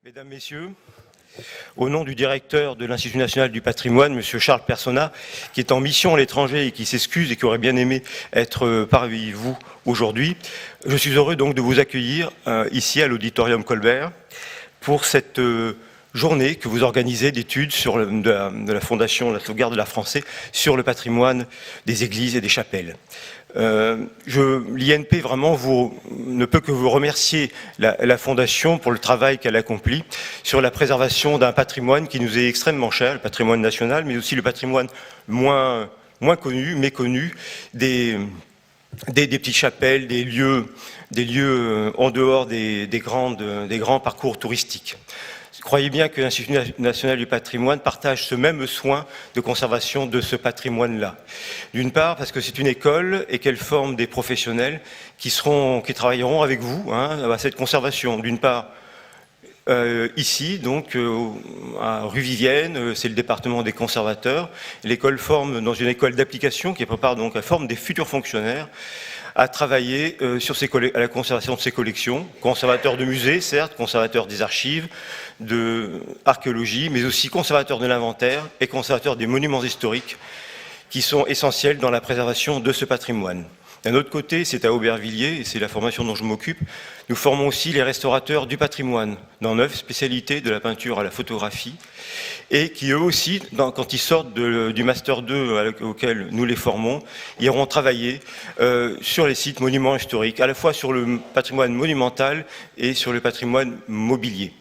Mesdames, Messieurs, au nom du directeur de l'Institut national du patrimoine, M. Charles Personnat, qui est en mission à l'étranger et qui s'excuse et qui aurait bien aimé être parmi vous aujourd'hui, je suis heureux donc de vous accueillir ici à l'Auditorium Colbert pour cette journée que vous organisez d'études de la Fondation La Sauvegarde de l'Art français sur le patrimoine des églises et des chapelles. L'INP vraiment ne peut que vous remercier la Fondation pour le travail qu'elle accomplit sur la préservation d'un patrimoine qui nous est extrêmement cher, le patrimoine national, mais aussi le patrimoine moins connu, méconnu, des petites chapelles, des lieux en dehors des grands parcours touristiques. Croyez bien que l'Institut national du patrimoine partage ce même soin de conservation de ce patrimoine-là. D'une part, parce que c'est une école et qu'elle forme des professionnels qui travailleront avec vous à cette conservation. D'une part, ici, donc, à rue Vivienne, c'est le département des conservateurs. L'école forme dans une école d'application qui prépare donc, elle forme des futurs fonctionnaires à travailler à la conservation de ces collections, conservateurs de musées, certes, conservateurs des archives, de archéologie, mais aussi conservateurs de l'inventaire et conservateurs des monuments historiques qui sont essentiels dans la préservation de ce patrimoine. D'un autre côté, c'est à Aubervilliers, et c'est la formation dont je m'occupe, nous formons aussi les restaurateurs du patrimoine, dans 9 spécialités de la peinture à la photographie, et qui eux aussi, quand ils sortent du Master 2 auquel nous les formons, iront travailler sur les sites monuments historiques, à la fois sur le patrimoine monumental et sur le patrimoine mobilier.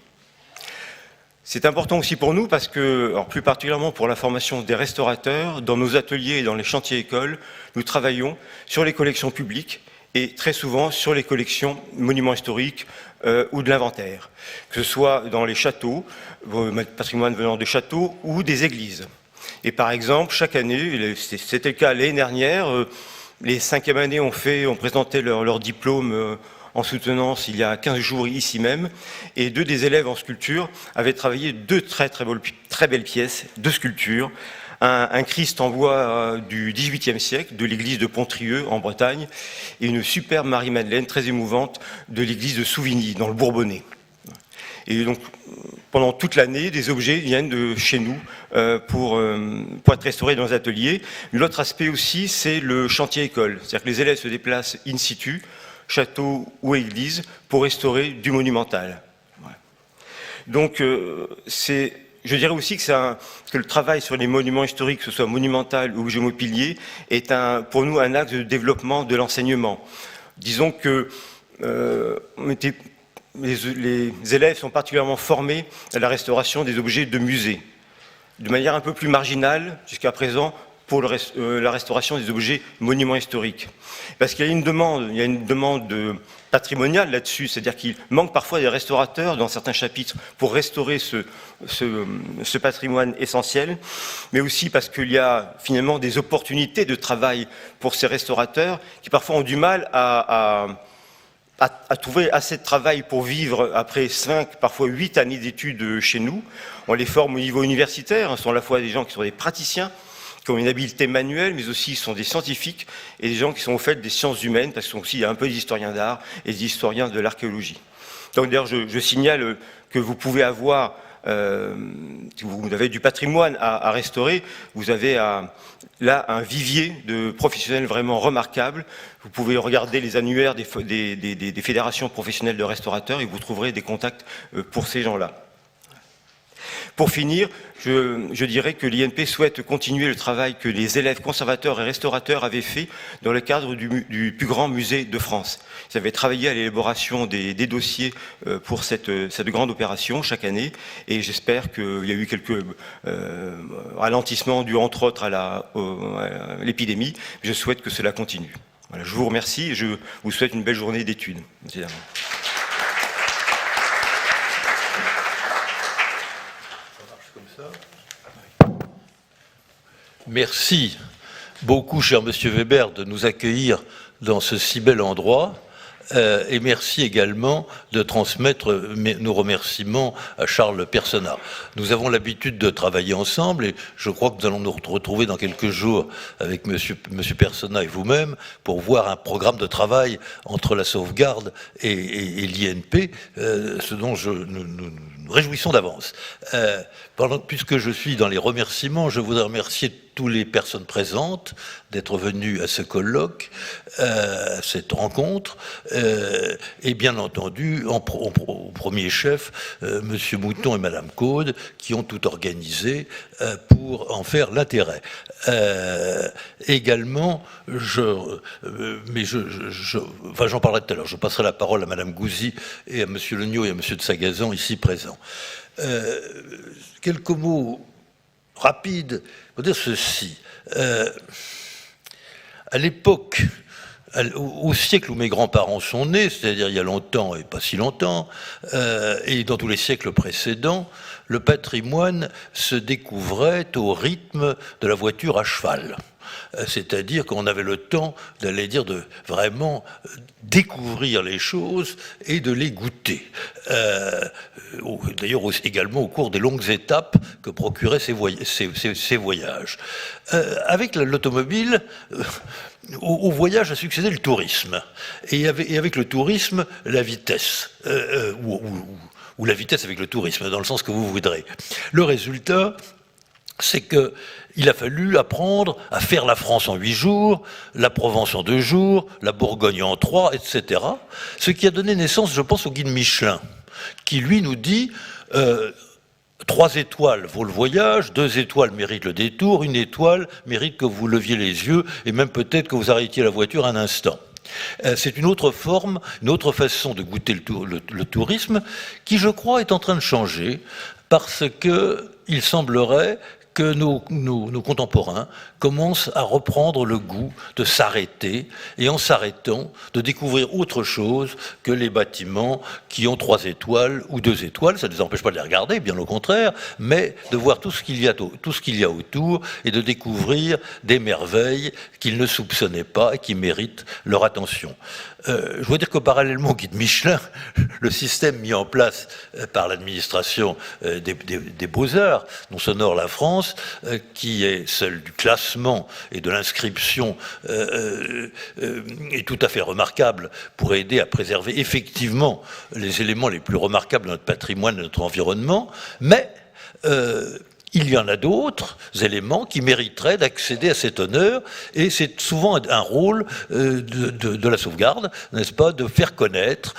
C'est important aussi pour nous parce que, alors plus particulièrement pour la formation des restaurateurs, dans nos ateliers et dans les chantiers écoles, nous travaillons sur les collections publiques et très souvent sur les collections monuments historiques ou de l'inventaire, que ce soit dans les châteaux, patrimoine venant des châteaux ou des églises. Et par exemple, chaque année, c'était le cas l'année dernière, les 5e années ont présenté leur diplôme en soutenance il y a 15 jours ici même, et 2 des élèves en sculpture avaient travaillé 2 très belles pièces de sculpture, un Christ en bois du XVIIIe siècle de l'église de Pontrieux en Bretagne, et une superbe Marie-Madeleine très émouvante de l'église de Souvigny dans le Bourbonnais. Et donc, pendant toute l'année, des objets viennent de chez nous pour être restaurés dans les ateliers. L'autre aspect aussi, c'est le chantier école, c'est-à-dire que les élèves se déplacent in situ, château ou église, pour restaurer du monumental. Voilà. Donc, je dirais aussi que le travail sur les monuments historiques, que ce soit monumental ou objet mobilier, est pour nous un axe de développement de l'enseignement. Disons que les élèves sont particulièrement formés à la restauration des objets de musée, de manière un peu plus marginale jusqu'à présent, pour la restauration des objets monuments historiques. Parce qu'il y a une demande patrimoniale là-dessus, c'est-à-dire qu'il manque parfois des restaurateurs dans certains chapitres pour restaurer ce patrimoine essentiel, mais aussi parce qu'il y a finalement des opportunités de travail pour ces restaurateurs qui parfois ont du mal à trouver assez de travail pour vivre après 5, parfois 8 années d'études chez nous. On les forme au niveau universitaire, ce sont à la fois des gens qui sont des praticiens, qui ont une habileté manuelle, mais aussi sont des scientifiques et des gens qui sont au fait des sciences humaines, parce qu'il y a un peu des historiens d'art et des historiens de l'archéologie. Donc d'ailleurs, je signale que vous pouvez avoir, si vous avez du patrimoine à restaurer, vous avez là un vivier de professionnels vraiment remarquables. Vous pouvez regarder les annuaires des fédérations professionnelles de restaurateurs et vous trouverez des contacts pour ces gens-là. Pour finir, je dirais que l'INP souhaite continuer le travail que les élèves conservateurs et restaurateurs avaient fait dans le cadre du plus grand musée de France. Ils avaient travaillé à l'élaboration des dossiers pour cette grande opération chaque année, et j'espère qu'il y a eu quelques ralentissements dus entre autres à l'épidémie. Je souhaite que cela continue. Voilà, je vous remercie et je vous souhaite une belle journée d'études. Merci beaucoup, cher Monsieur Weber, de nous accueillir dans ce si bel endroit. Et merci également de transmettre nos remerciements à Charles Personnat. Nous avons l'habitude de travailler ensemble et je crois que nous allons nous retrouver dans quelques jours avec monsieur Personnat et vous-même pour voir un programme de travail entre la sauvegarde et l'INP, ce dont nous réjouissons d'avance. Puisque je suis dans les remerciements, je voudrais remercier toutes les personnes présentes d'être venues à ce colloque, à cette rencontre, et bien entendu, au premier chef, Monsieur Mouton et Madame Caude, qui ont tout organisé pour en faire l'intérêt. Également, j'en parlerai tout à l'heure, je passerai la parole à Madame Gouzy et à Monsieur Legnaud et à Monsieur de Sagazan, ici présents. Quelques mots rapides pour dire ceci. À l'époque, au siècle où mes grands-parents sont nés, c'est-à-dire il y a longtemps et pas si longtemps, et dans tous les siècles précédents, le patrimoine se découvrait au rythme de la voiture à cheval. C'est-à-dire qu'on avait le temps d'aller dire de vraiment découvrir les choses et de les goûter. D'ailleurs également au cours des longues étapes que procuraient ces voyages. Avec l'automobile, au voyage a succédé le tourisme. Et avec le tourisme, la vitesse. Ou la vitesse avec le tourisme, dans le sens que vous voudrez. Le résultat, c'est qu'il a fallu apprendre à faire la France en 8 jours, la Provence en 2 jours, la Bourgogne en 3, etc. Ce qui a donné naissance, je pense, au guide Michelin, qui lui nous dit 3 étoiles vaut le voyage, 2 étoiles méritent le détour, 1 étoile mérite que vous leviez les yeux et même peut-être que vous arrêtiez la voiture un instant. C'est une autre forme, une autre façon de goûter le tourisme qui, je crois, est en train de changer parce qu'il semblerait que nos contemporains commencent à reprendre le goût de s'arrêter et en s'arrêtant de découvrir autre chose que les bâtiments qui ont 3 étoiles ou 2 étoiles. Ça ne les empêche pas de les regarder, bien au contraire, mais de voir tout ce qu'il y a autour et de découvrir des merveilles qu'ils ne soupçonnaient pas et qui méritent leur attention. Je veux dire que parallèlement au guide Michelin, le système mis en place par l'administration des Beaux-Arts, dont s'honore la France, qui est celle du classement et de l'inscription, est tout à fait remarquable pour aider à préserver effectivement les éléments les plus remarquables de notre patrimoine et de notre environnement, mais il y en a d'autres éléments qui mériteraient d'accéder à cet honneur, et c'est souvent un rôle de la sauvegarde, n'est-ce pas, de faire connaître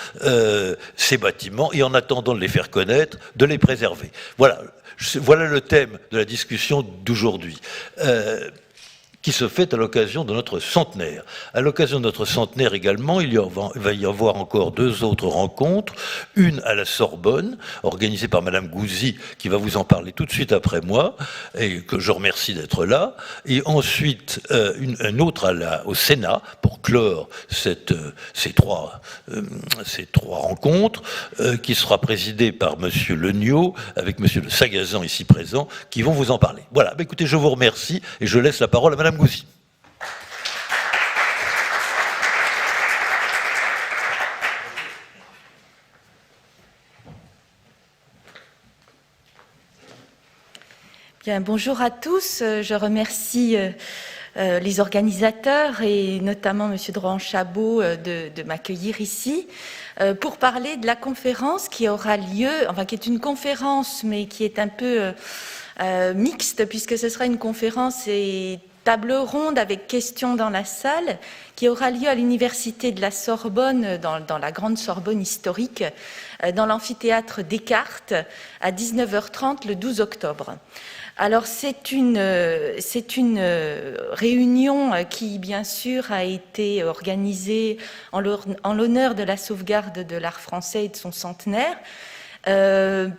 ces bâtiments, et en attendant de les faire connaître, de les préserver. Voilà le thème de la discussion d'aujourd'hui. Qui se fait à l'occasion de notre centenaire. À l'occasion de notre centenaire également, il va y avoir encore 2 autres rencontres. Une à la Sorbonne, organisée par Madame Gouzy, qui va vous en parler tout de suite après moi, et que je remercie d'être là. Et ensuite, une autre au Sénat, pour clore ces trois rencontres, qui sera présidée par Monsieur Legnaud, avec Monsieur de Sagazan ici présent, qui vont vous en parler. Voilà, écoutez, je vous remercie, et je laisse la parole à Madame Gouzy. Bien, bonjour à tous. Je remercie les organisateurs et notamment Monsieur Drouin-Chabot de m'accueillir ici pour parler de la conférence qui aura lieu, enfin qui est une conférence mais qui est un peu mixte puisque ce sera une conférence et table ronde avec questions dans la salle qui aura lieu à l'université de la Sorbonne, dans la grande Sorbonne historique, dans l'amphithéâtre Descartes à 19h30 le 12 octobre. Alors c'est une réunion qui bien sûr a été organisée en l'honneur de la sauvegarde de l'art français et de son centenaire,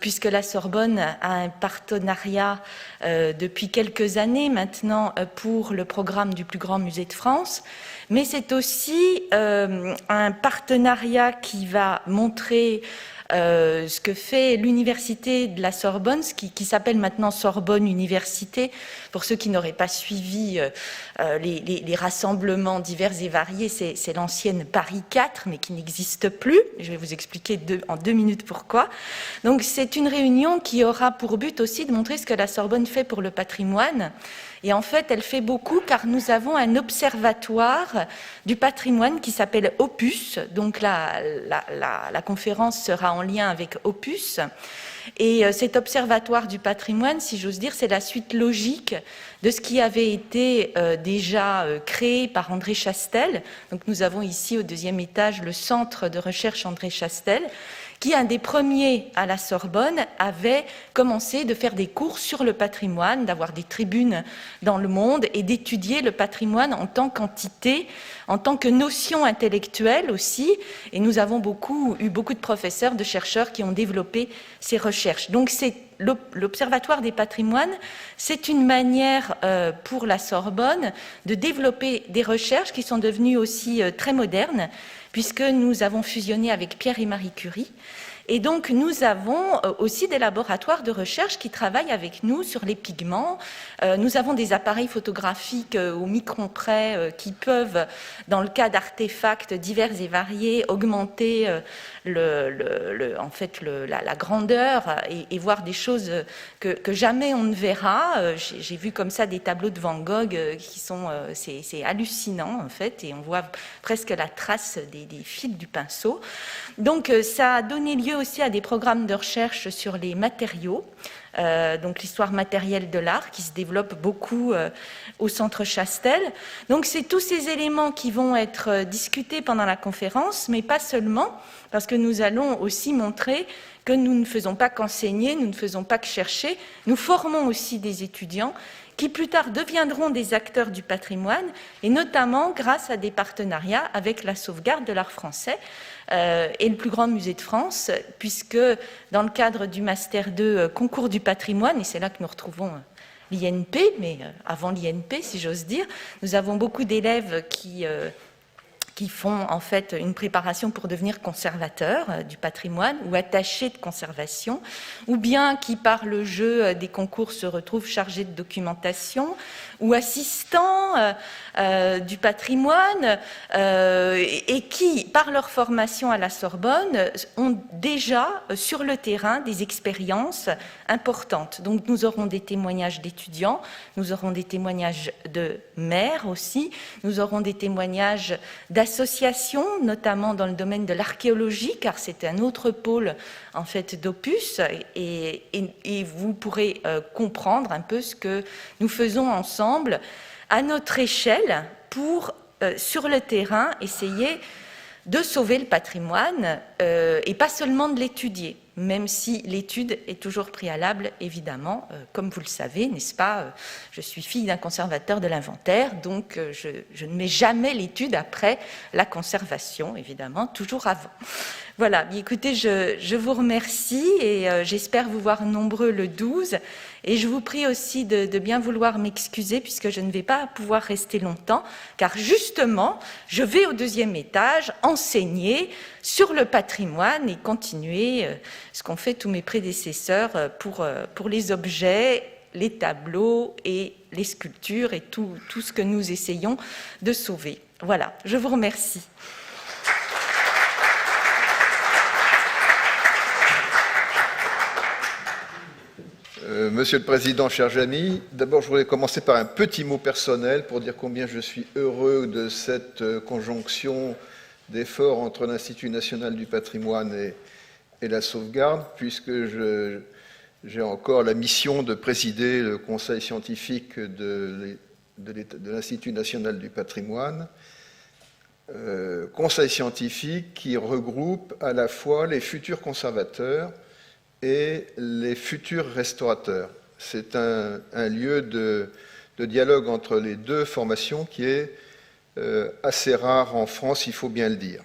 puisque la Sorbonne a un partenariat depuis quelques années maintenant pour le programme du plus grand musée de France, mais c'est aussi un partenariat qui va montrer ce que fait l'université de la Sorbonne, qui s'appelle maintenant Sorbonne Université, pour ceux qui n'auraient pas suivi les rassemblements divers et variés, c'est l'ancienne Paris 4, mais qui n'existe plus. Je vais vous expliquer en 2 minutes pourquoi. Donc c'est une réunion qui aura pour but aussi de montrer ce que la Sorbonne fait pour le patrimoine. Et en fait, elle fait beaucoup car nous avons un observatoire du patrimoine qui s'appelle Opus. Donc la conférence sera en lien avec Opus. Et cet observatoire du patrimoine, si j'ose dire, c'est la suite logique de ce qui avait été déjà créé par André Chastel. Donc nous avons ici au 2e étage le centre de recherche André Chastel, qui, un des premiers à la Sorbonne, avait commencé de faire des cours sur le patrimoine, d'avoir des tribunes dans le monde et d'étudier le patrimoine en tant qu'entité, en tant que notion intellectuelle aussi. Et nous avons eu beaucoup de professeurs, de chercheurs qui ont développé ces recherches. Donc c'est l'Observatoire des patrimoines, c'est une manière pour la Sorbonne de développer des recherches qui sont devenues aussi très modernes, puisque nous avons fusionné avec Pierre et Marie Curie. Et donc, nous avons aussi des laboratoires de recherche qui travaillent avec nous sur les pigments. Nous avons des appareils photographiques au micron près qui peuvent, dans le cas d'artefacts divers et variés, augmenter la grandeur et voir des choses que jamais on ne verra. J'ai vu comme ça des tableaux de Van Gogh qui sont... c'est hallucinant, en fait, et on voit presque la trace des fils du pinceau. Donc, ça a donné lieu aussi à des programmes de recherche sur les matériaux, donc l'histoire matérielle de l'art qui se développe beaucoup au Centre Chastel. Donc c'est tous ces éléments qui vont être discutés pendant la conférence, mais pas seulement, parce que nous allons aussi montrer que nous ne faisons pas qu'enseigner, nous ne faisons pas que chercher, nous formons aussi des étudiants qui plus tard deviendront des acteurs du patrimoine, et notamment grâce à des partenariats avec la sauvegarde de l'art français et le plus grand musée de France, puisque dans le cadre du Master 2 Concours du patrimoine, et c'est là que nous retrouvons l'INP, mais avant l'INP, si j'ose dire, nous avons beaucoup d'élèves qui font en fait une préparation pour devenir conservateurs du patrimoine ou attachés de conservation, ou bien qui par le jeu des concours se retrouvent chargés de documentation, ou assistants du patrimoine, et qui, par leur formation à la Sorbonne, ont déjà sur le terrain des expériences importantes. Donc nous aurons des témoignages d'étudiants, nous aurons des témoignages de maires aussi, nous aurons des témoignages d'associations, notamment dans le domaine de l'archéologie, car c'est un autre pôle en fait d'Opus, et vous pourrez comprendre un peu ce que nous faisons ensemble à notre échelle pour, sur le terrain, essayer de sauver le patrimoine et pas seulement de l'étudier, même si l'étude est toujours préalable, évidemment, comme vous le savez, n'est-ce pas? Je suis fille d'un conservateur de l'inventaire, donc je ne mets jamais l'étude après la conservation, évidemment, toujours avant. Voilà, écoutez, je vous remercie et j'espère vous voir nombreux le 12. Et je vous prie aussi de bien vouloir m'excuser puisque je ne vais pas pouvoir rester longtemps, car justement, je vais au 2e étage enseigner sur le patrimoine et continuer ce qu'ont fait tous mes prédécesseurs pour les objets, les tableaux et les sculptures et tout ce que nous essayons de sauver. Voilà, je vous remercie. Monsieur le Président, chers amis, d'abord je voudrais commencer par un petit mot personnel pour dire combien je suis heureux de cette conjonction d'efforts entre l'Institut national du patrimoine et la sauvegarde, puisque j'ai encore la mission de présider le conseil scientifique de l'Institut national du patrimoine, conseil scientifique qui regroupe à la fois les futurs conservateurs et les futurs restaurateurs. C'est un lieu de dialogue entre les deux formations qui est assez rare en France, il faut bien le dire.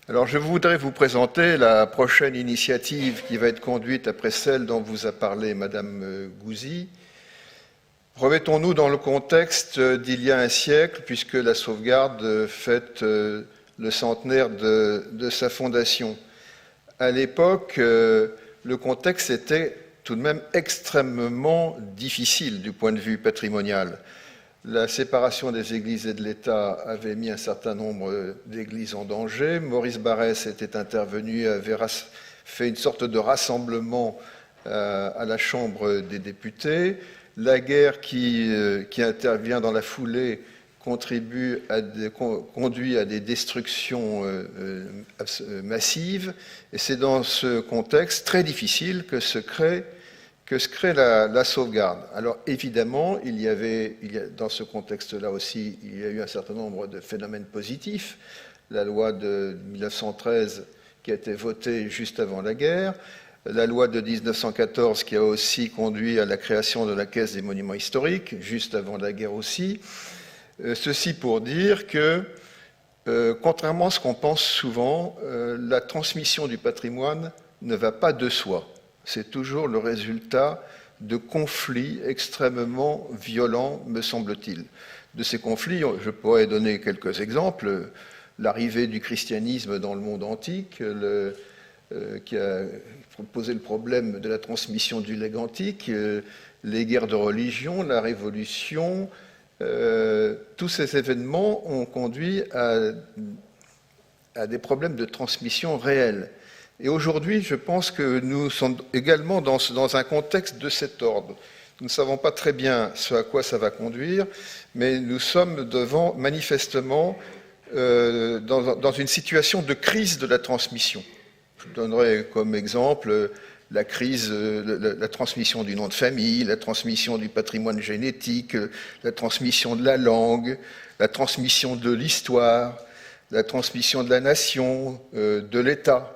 Alors je voudrais vous présenter la prochaine initiative qui va être conduite après celle dont vous a parlé Madame Gouzy. Remettons-nous dans le contexte d'il y a un siècle, puisque la sauvegarde fête le centenaire de sa fondation. à l'époque, le contexte était tout de même extrêmement difficile du point de vue patrimonial. La séparation des églises et de l'État avait mis un certain nombre d'églises en danger. Maurice Barrès était intervenu, avait fait une sorte de rassemblement à la Chambre des députés. La guerre qui intervient dans la foulée conduit à des destructions massives. Et c'est dans ce contexte très difficile que se crée la sauvegarde. Alors évidemment, dans ce contexte-là aussi, il y a eu un certain nombre de phénomènes positifs. La loi de 1913 qui a été votée juste avant la guerre, la loi de 1914 qui a aussi conduit à la création de la Caisse des monuments historiques, juste avant la guerre aussi. Ceci pour dire que, contrairement à ce qu'on pense souvent, la transmission du patrimoine ne va pas de soi. C'est toujours le résultat de conflits extrêmement violents, me semble-t-il. De ces conflits, je pourrais donner quelques exemples. L'arrivée du christianisme dans le monde antique, qui a posé le problème de la transmission du legs antique, les guerres de religion, la Révolution, tous ces événements ont conduit à des problèmes de transmission réels. Et aujourd'hui, je pense que nous sommes également dans un contexte de cet ordre. Nous ne savons pas très bien ce à quoi ça va conduire, mais nous sommes devant, manifestement, dans une situation de crise de la transmission. Je donnerai comme exemple la crise, la transmission du nom de famille, la transmission du patrimoine génétique, la transmission de la langue, la transmission de l'histoire, la transmission de la nation, de l'État.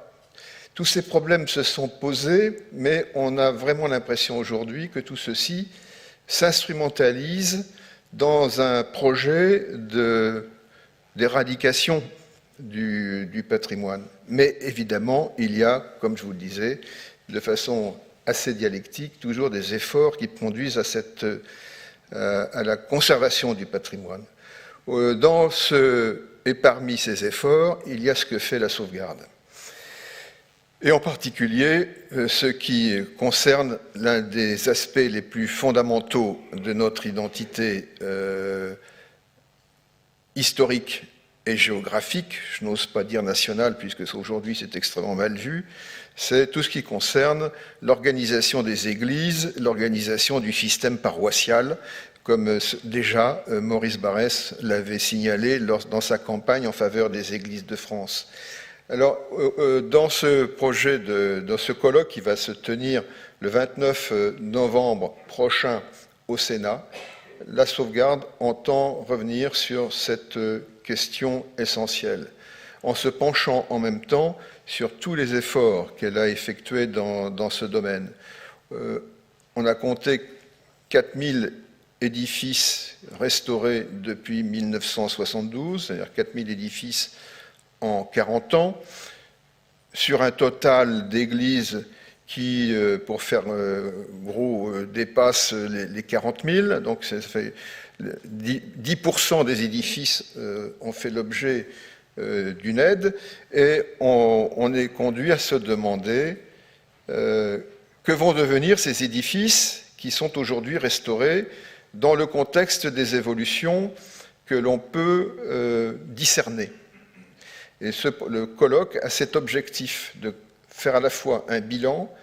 Tous ces problèmes se sont posés, mais on a vraiment l'impression aujourd'hui que tout ceci s'instrumentalise dans un projet d'éradication du patrimoine. Mais évidemment, il y a, comme je vous le disais, de façon assez dialectique, toujours des efforts qui conduisent à la conservation du patrimoine. Et parmi ces efforts, il y a ce que fait la sauvegarde. Et en particulier, ce qui concerne l'un des aspects les plus fondamentaux de notre identité historique et géographique, je n'ose pas dire nationale, puisque aujourd'hui c'est extrêmement mal vu, c'est tout ce qui concerne l'organisation des églises, l'organisation du système paroissial, comme déjà Maurice Barrès l'avait signalé dans sa campagne en faveur des églises de France. Alors, dans ce projet, dans ce colloque qui va se tenir le 29 novembre prochain au Sénat, la sauvegarde entend revenir sur cette question essentielle, en se penchant en même temps sur tous les efforts qu'elle a effectués dans ce domaine. On a compté 4000 édifices restaurés depuis 1972, c'est-à-dire 4000 édifices en 40 ans, sur un total d'églises qui, pour faire gros, dépasse les 40 000. Donc ça fait 10% des édifices ont fait l'objet d'une aide, et on est conduit à se demander que vont devenir ces édifices qui sont aujourd'hui restaurés dans le contexte des évolutions que l'on peut discerner. Et le colloque a cet objectif de faire à la fois un bilan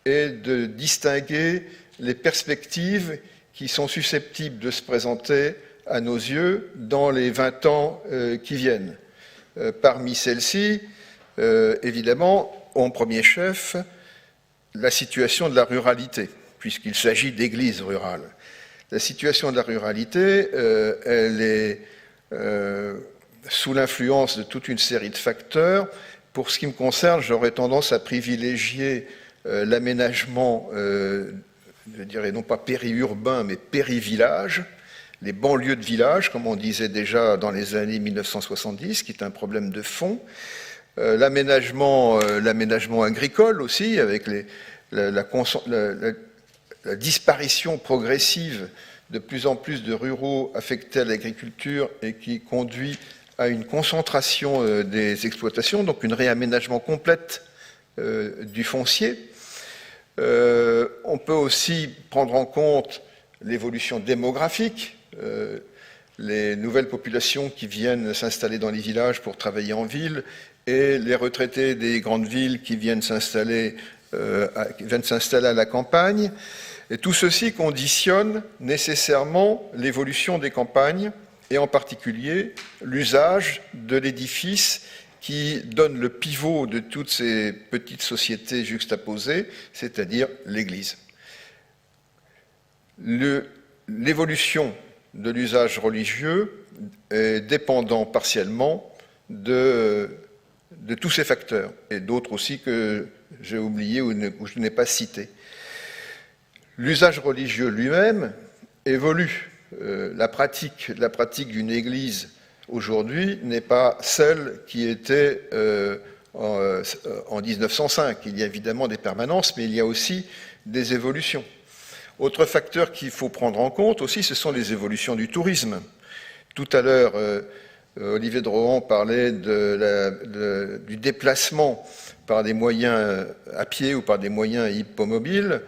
et de distinguer les perspectives qui sont susceptibles de se présenter à nos yeux dans les 20 ans qui viennent. Parmi celles-ci, évidemment, en premier chef, la situation de la ruralité, puisqu'il s'agit d'églises rurales. La situation de la ruralité, elle est sous l'influence de toute une série de facteurs. Pour ce qui me concerne, j'aurais tendance à privilégier l'aménagement, je dirais non pas périurbain, mais périvillage, les banlieues de villages, comme on disait déjà dans les années 1970, qui est un problème de fond. L'aménagement agricole aussi, avec la disparition progressive de plus en plus de ruraux affectés à l'agriculture et qui conduit à une concentration des exploitations, donc un réaménagement complet du foncier. On peut aussi prendre en compte l'évolution démographique, les nouvelles populations qui viennent s'installer dans les villages pour travailler en ville et les retraités des grandes villes qui viennent s'installer à la campagne. Et tout ceci conditionne nécessairement l'évolution des campagnes et en particulier l'usage de l'édifice qui donne le pivot de toutes ces petites sociétés juxtaposées, c'est-à-dire l'Église. L'évolution de l'usage religieux est dépendant partiellement de tous ces facteurs, et d'autres aussi que j'ai oubliés ou je n'ai pas cités. L'usage religieux lui-même évolue. La pratique d'une église aujourd'hui n'est pas celle qui était en 1905. Il y a évidemment des permanences, mais il y a aussi des évolutions. Autre facteur qu'il faut prendre en compte aussi, ce sont les évolutions du tourisme. Tout à l'heure, Olivier Drouhan parlait du déplacement par des moyens à pied ou par des moyens hippomobiles.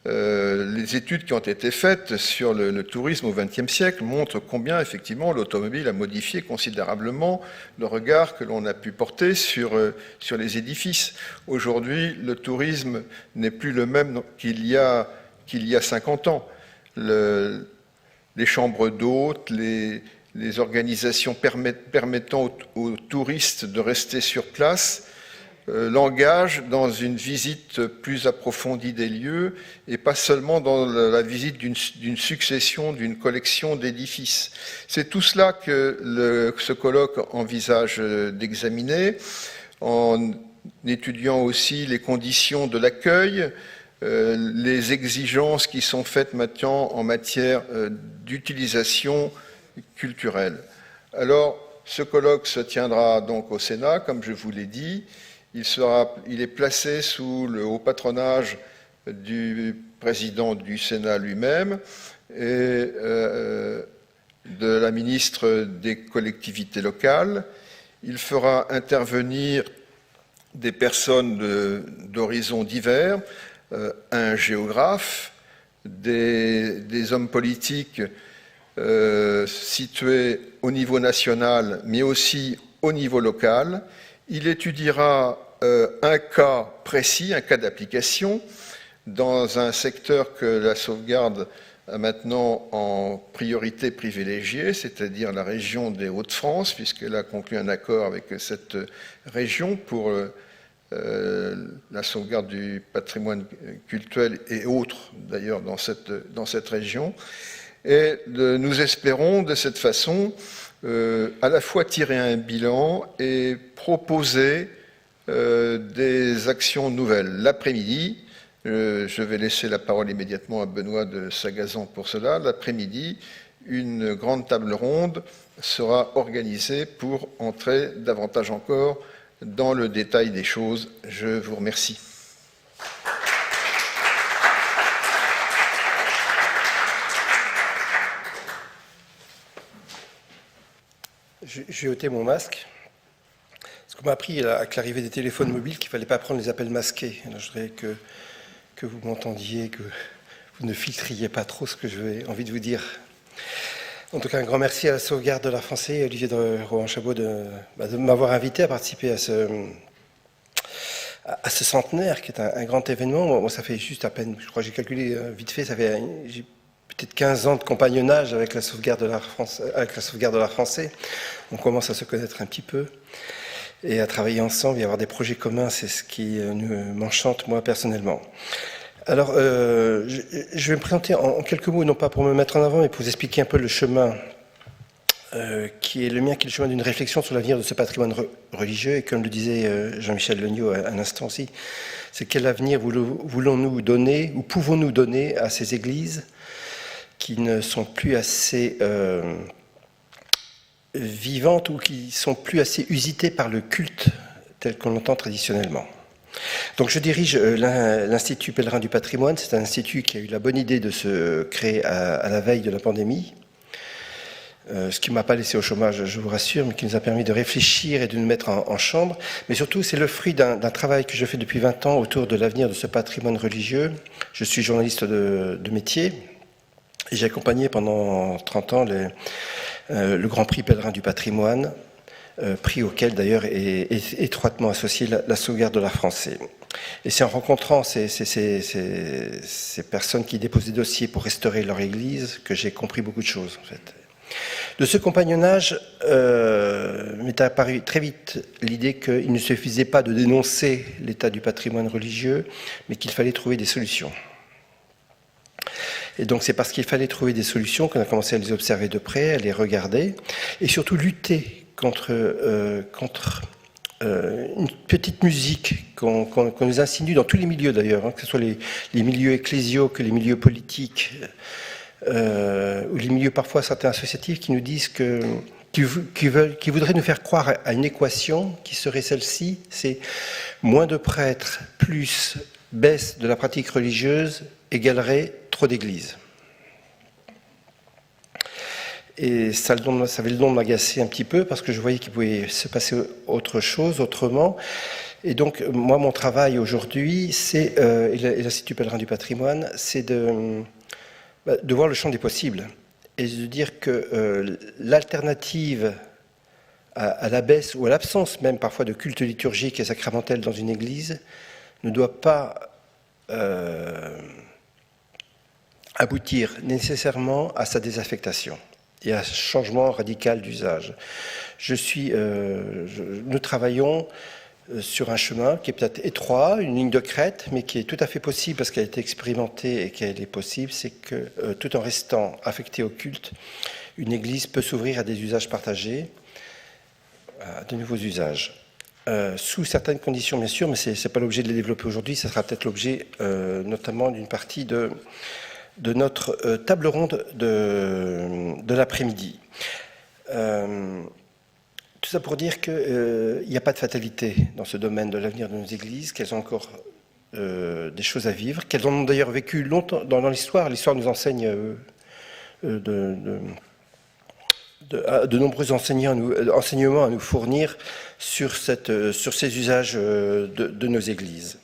Les études qui ont été faites sur le tourisme au XXe siècle montrent combien, effectivement, l'automobile a modifié considérablement le regard que l'on a pu porter sur les édifices. Aujourd'hui, le tourisme n'est plus le même qu'il y a 50 ans. Les chambres d'hôtes, les organisations permettant aux touristes de rester sur place l'engagent dans une visite plus approfondie des lieux et pas seulement dans la visite d'une succession, d'une collection d'édifices. C'est tout cela que ce colloque envisage d'examiner en étudiant aussi les conditions de l'accueil, les exigences qui sont faites maintenant en matière d'utilisation culturelle. Alors, ce colloque se tiendra donc au Sénat, comme je vous l'ai dit. Il est placé sous le haut patronage du président du Sénat lui-même et de la ministre des collectivités locales. Il fera intervenir des personnes d'horizons divers, un géographe, des hommes politiques situés au niveau national, mais aussi au niveau local. Il étudiera un cas précis, un cas d'application, dans un secteur que la sauvegarde a maintenant en priorité privilégiée, c'est-à-dire la région des Hauts-de-France, puisqu'elle a conclu un accord avec cette région pour la sauvegarde du patrimoine culturel et autres, d'ailleurs, dans cette région. Et nous espérons de cette façon à la fois tirer un bilan et proposer des actions nouvelles. L'après-midi, je vais laisser la parole immédiatement à Benoît de Sagazan pour cela. L'après-midi, une grande table ronde sera organisée pour entrer davantage encore dans le détail des choses. Je vous remercie. J'ai ôté mon masque, parce qu'on m'a appris avec l'arrivée des téléphones mobiles qu'il ne fallait pas prendre les appels masqués. Alors, je voudrais que vous m'entendiez, que vous ne filtriez pas trop ce que j'ai envie de vous dire. En tout cas, un grand merci à la sauvegarde de l'art français et Olivier Drouhan-Chabot de m'avoir invité à participer à ce centenaire, qui est un grand événement. Moi, ça fait juste à peine, je crois que j'ai calculé vite fait, j'ai peut-être 15 ans de compagnonnage avec la sauvegarde de l'art français. On commence à se connaître un petit peu et à travailler ensemble et avoir des projets communs, c'est ce qui m'enchante moi personnellement. Alors, je vais me présenter en quelques mots, non pas pour me mettre en avant, mais pour vous expliquer un peu le chemin qui est le mien, qui est le chemin d'une réflexion sur l'avenir de ce patrimoine religieux. Et comme le disait Jean-Michel Legnaud à un instant aussi, c'est quel avenir voulons-nous donner ou pouvons-nous donner à ces églises qui ne sont plus assez vivantes ou qui sont plus assez usitées par le culte tel qu'on l'entend traditionnellement. Donc je dirige l'Institut Pèlerin du Patrimoine. C'est un institut qui a eu la bonne idée de se créer à la veille de la pandémie. ce qui ne m'a pas laissé au chômage, je vous rassure, mais qui nous a permis de réfléchir et de nous mettre en chambre. Mais surtout, c'est le fruit d'un travail que je fais depuis 20 ans autour de l'avenir de ce patrimoine religieux. Je suis journaliste de métier et j'ai accompagné pendant 30 ans le Grand Prix Pèlerin du patrimoine, prix auquel d'ailleurs est étroitement associée la sauvegarde de l'art français. Et c'est en rencontrant ces personnes qui déposent des dossiers pour restaurer leur église que j'ai compris beaucoup de choses, en fait. De ce compagnonnage m'est apparue très vite l'idée qu'il ne suffisait pas de dénoncer l'état du patrimoine religieux, mais qu'il fallait trouver des solutions. Et donc c'est parce qu'il fallait trouver des solutions qu'on a commencé à les observer de près, à les regarder, et surtout lutter contre une petite musique qu'on nous insinue dans tous les milieux d'ailleurs, hein, que ce soit les milieux ecclésiaux que les milieux politiques, ou les milieux parfois certains associatifs qui nous disent qui voudraient nous faire croire à une équation qui serait celle-ci, c'est moins de prêtres plus baisse de la pratique religieuse égalerait trop d'églises. Et ça avait le don de m'agacer un petit peu parce que je voyais qu'il pouvait se passer autre chose, autrement. Et donc, moi, mon travail aujourd'hui, c'est, et l'Institut Pèlerin du patrimoine, c'est de voir le champ des possibles et de dire que l'alternative à la baisse ou à l'absence même parfois de culte liturgique et sacramentel dans une église ne doit pas aboutir nécessairement à sa désaffectation et à un changement radical d'usage. Nous travaillons sur un chemin qui est peut-être étroit, une ligne de crête, mais qui est tout à fait possible parce qu'elle a été expérimentée et qu'elle est possible, c'est que tout en restant affectée au culte, une église peut s'ouvrir à des usages partagés, à de nouveaux usages. Sous certaines conditions, bien sûr, mais ce n'est pas l'objet de les développer aujourd'hui, ça sera peut-être l'objet notamment d'une partie de notre table ronde de l'après-midi. Tout ça pour dire qu'il n'y a pas de fatalité dans ce domaine de l'avenir de nos églises, qu'elles ont encore des choses à vivre, qu'elles en ont d'ailleurs vécu longtemps dans l'histoire. L'histoire nous enseigne de nombreux enseignements à nous fournir sur ces usages de nos églises.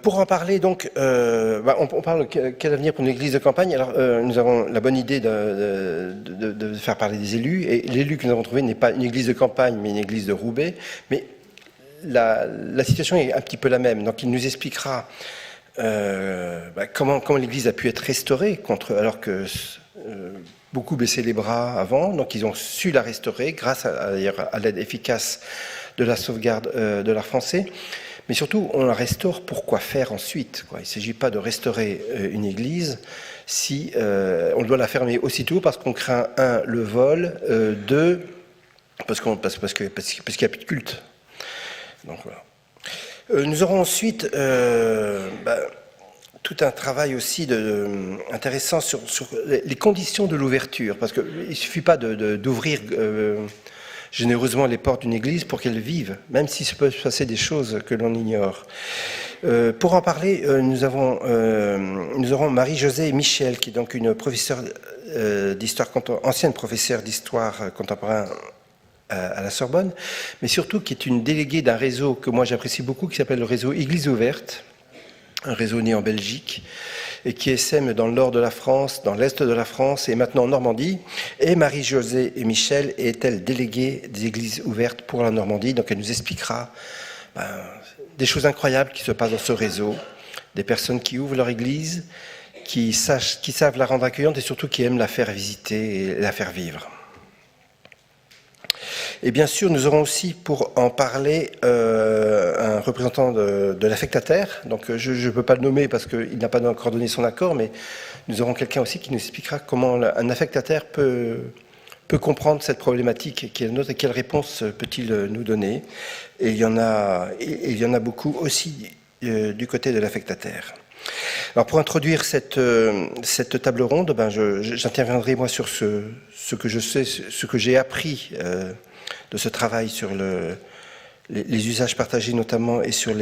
Pour en parler, donc, on parle quel avenir pour une église de campagne. Alors, nous avons la bonne idée de faire parler des élus, et l'élu que nous avons trouvé n'est pas une église de campagne, mais une église de Roubaix. Mais la situation est un petit peu la même. Donc, il nous expliquera comment l'église a pu être restaurée, alors que beaucoup baissaient les bras avant. Donc, ils ont su la restaurer grâce à l'aide efficace de la sauvegarde de l'art français. Mais surtout, on la restaure pour quoi faire ensuite, quoi. Il ne s'agit pas de restaurer une église si on doit la fermer aussitôt parce qu'on craint, le vol, parce qu'il n'y a plus de culte. Donc, voilà. Nous aurons ensuite tout un travail aussi intéressant sur les conditions de l'ouverture, parce qu'il ne suffit pas d'ouvrir généreusement les portes d'une église pour qu'elle vive, même s'il se peut se passer des choses que l'on ignore. Pour en parler, nous aurons Marie-Josée Michel, qui est donc une professeure ancienne professeure d'histoire contemporaine à la Sorbonne, mais surtout qui est une déléguée d'un réseau que moi j'apprécie beaucoup, qui s'appelle le réseau Église ouverte, un réseau né en Belgique, et qui essaime dans le nord de la France, dans l'est de la France et maintenant en Normandie. Et Marie-Josée Michel est-elle déléguée des Églises ouvertes pour la Normandie. Donc elle nous expliquera des choses incroyables qui se passent dans ce réseau, des personnes qui ouvrent leur église, qui savent la rendre accueillante et surtout qui aiment la faire visiter et la faire vivre. Et bien sûr, nous aurons aussi, pour en parler, un représentant de l'affectataire. Donc, je ne peux pas le nommer parce qu'il n'a pas encore donné son accord, mais nous aurons quelqu'un aussi qui nous expliquera comment un affectataire peut comprendre cette problématique qui est la nôtre et quelle réponse peut-il nous donner. Et il y en a beaucoup aussi du côté de l'affectataire. Alors, pour introduire cette table ronde, j'interviendrai moi sur ce que je sais, ce que j'ai appris de ce travail sur les usages partagés notamment et sur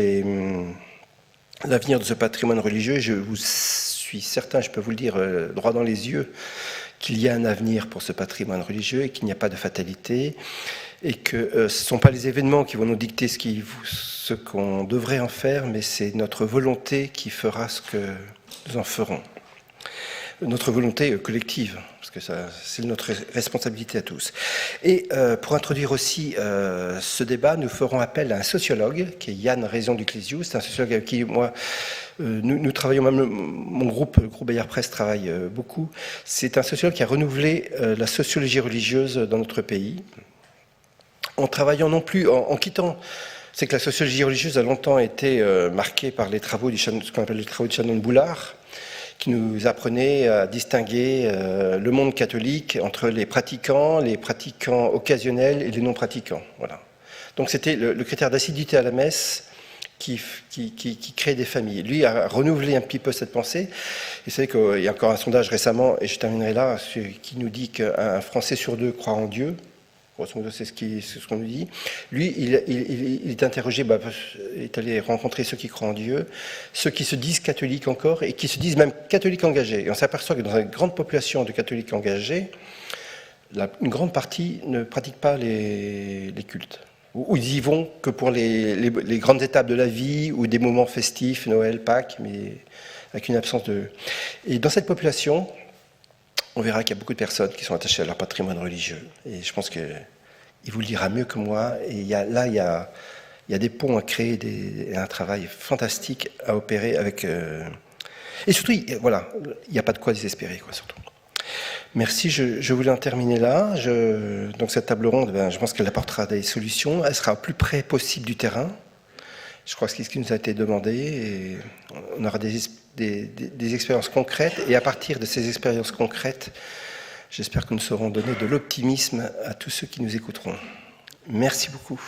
l'avenir de ce patrimoine religieux. Je vous suis certain, je peux vous le dire droit dans les yeux, qu'il y a un avenir pour ce patrimoine religieux et qu'il n'y a pas de fatalité et que ce ne sont pas les événements qui vont nous dicter ce qu'on devrait en faire, mais c'est notre volonté qui fera ce que nous en ferons. Notre volonté collective, parce que c'est notre responsabilité à tous. Et pour introduire aussi ce débat, nous ferons appel à un sociologue, qui est Yann Raison-Ducléziou. C'est un sociologue avec qui, moi, nous travaillons, même mon groupe, le groupe Bayard Presse, travaille beaucoup. C'est un sociologue qui a renouvelé la sociologie religieuse dans notre pays, en travaillant non plus, en quittant... C'est que la sociologie religieuse a longtemps été marquée par les travaux ce qu'on appelle les travaux de Shannon Boulard, qui nous apprenait à distinguer le monde catholique entre les pratiquants occasionnels et les non-pratiquants. Voilà. Donc c'était le critère d'assiduité à la messe qui crée des familles. Lui a renouvelé un petit peu cette pensée. Et vous savez qu'il y a encore un sondage récemment, et je terminerai là, qui nous dit qu'un Français sur 2 croit en Dieu. Grosso modo, c'est ce qu'on nous dit. Lui, il est interrogé, il est allé rencontrer ceux qui croient en Dieu, ceux qui se disent catholiques encore et qui se disent même catholiques engagés. Et on s'aperçoit que dans une grande population de catholiques engagés, une grande partie ne pratique pas les cultes. Ou ils y vont que pour les grandes étapes de la vie ou des moments festifs, Noël, Pâques, mais avec une absence de... Et dans cette population... on verra qu'il y a beaucoup de personnes qui sont attachées à leur patrimoine religieux. Et je pense qu'il vous le dira mieux que moi. Et il y a des ponts à créer, un travail fantastique à opérer avec... Et surtout, voilà, il n'y a pas de quoi désespérer, surtout. Merci, je voulais en terminer là. Donc cette table ronde, je pense qu'elle apportera des solutions. Elle sera au plus près possible du terrain. Je crois que c'est ce qui nous a été demandé. Et on aura des expériences concrètes. Et à partir de ces expériences concrètes, j'espère que nous saurons donner de l'optimisme à tous ceux qui nous écouteront. Merci beaucoup.